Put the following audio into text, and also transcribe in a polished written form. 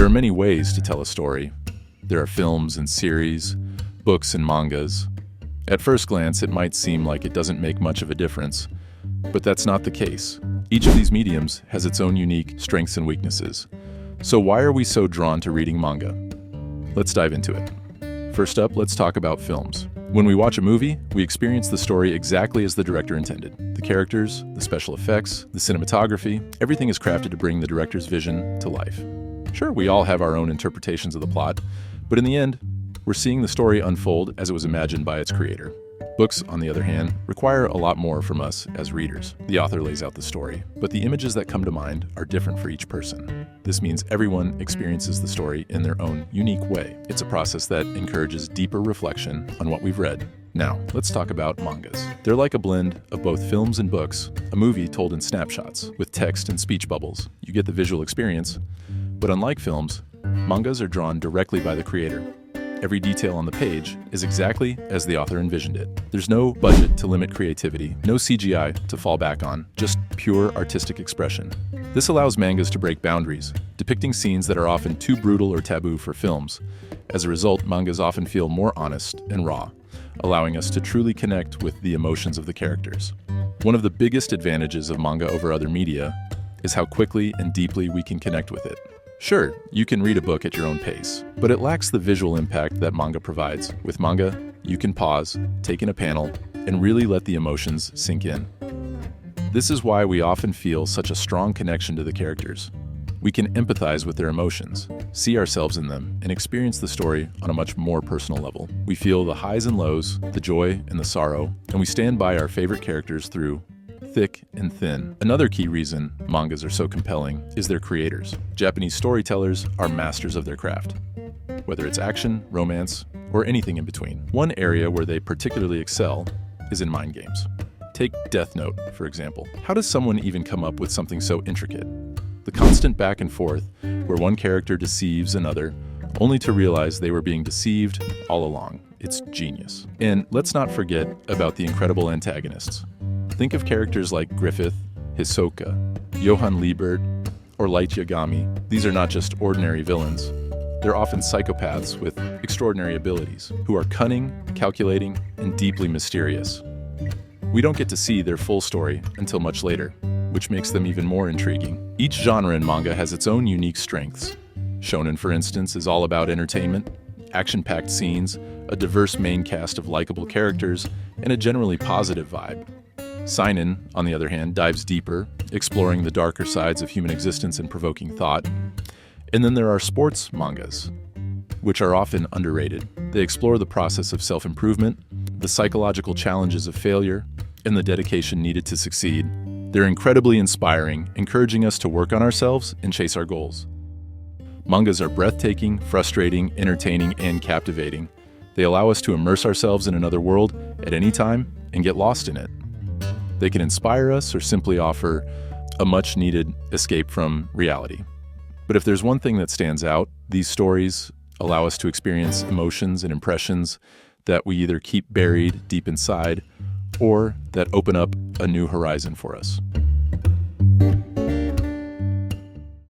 There are many ways to tell a story. There are films and series, books and mangas. At first glance, it might seem like it doesn't make much of a difference, but that's not the case. Each of these mediums has its own unique strengths and weaknesses. So why are we so drawn to reading manga? Let's dive into it. First up, let's talk about films. When we watch a movie, we experience the story exactly as the director intended. The characters, the special effects, the cinematography, everything is crafted to bring the director's vision to life. Sure, we all have our own interpretations of the plot, but in the end, we're seeing the story unfold as it was imagined by its creator. Books, on the other hand, require a lot more from us as readers. The author lays out the story, but the images that come to mind are different for each person. This means everyone experiences the story in their own unique way. It's a process that encourages deeper reflection on what we've read. Now, let's talk about mangas. They're like a blend of both films and books, a movie told in snapshots, with text and speech bubbles. You get the visual experience, but unlike films, mangas are drawn directly by the creator. Every detail on the page is exactly as the author envisioned it. There's no budget to limit creativity, no CGI to fall back on, just pure artistic expression. This allows mangas to break boundaries, depicting scenes that are often too brutal or taboo for films. As a result, mangas often feel more honest and raw, allowing us to truly connect with the emotions of the characters. One of the biggest advantages of manga over other media is how quickly and deeply we can connect with it. Sure, you can read a book at your own pace, but it lacks the visual impact that manga provides. With manga, you can pause, take in a panel, and really let the emotions sink in. This is why we often feel such a strong connection to the characters. We can empathize with their emotions, see ourselves in them, and experience the story on a much more personal level. We feel the highs and lows, the joy and the sorrow, and we stand by our favorite characters through thick and thin. Another key reason mangas are so compelling is their creators. Japanese storytellers are masters of their craft, whether it's action, romance, or anything in between. One area where they particularly excel is in mind games. Take Death Note, for example. How does someone even come up with something so intricate? The constant back and forth, where one character deceives another, only to realize they were being deceived all along. It's genius. And let's not forget about the incredible antagonists. Think of characters like Griffith, Hisoka, Johann Liebert, or Light Yagami. These are not just ordinary villains. They're often psychopaths with extraordinary abilities, who are cunning, calculating, and deeply mysterious. We don't get to see their full story until much later, which makes them even more intriguing. Each genre in manga has its own unique strengths. Shonen, for instance, is all about entertainment, action-packed scenes, a diverse main cast of likable characters, and a generally positive vibe. Seinen, on the other hand, dives deeper, exploring the darker sides of human existence and provoking thought. And then there are sports mangas, which are often underrated. They explore the process of self-improvement, the psychological challenges of failure, and the dedication needed to succeed. They're incredibly inspiring, encouraging us to work on ourselves and chase our goals. Mangas are breathtaking, frustrating, entertaining, and captivating. They allow us to immerse ourselves in another world at any time and get lost in it. They can inspire us or simply offer a much-needed escape from reality. But if there's one thing that stands out, these stories allow us to experience emotions and impressions that we either keep buried deep inside or that open up a new horizon for us.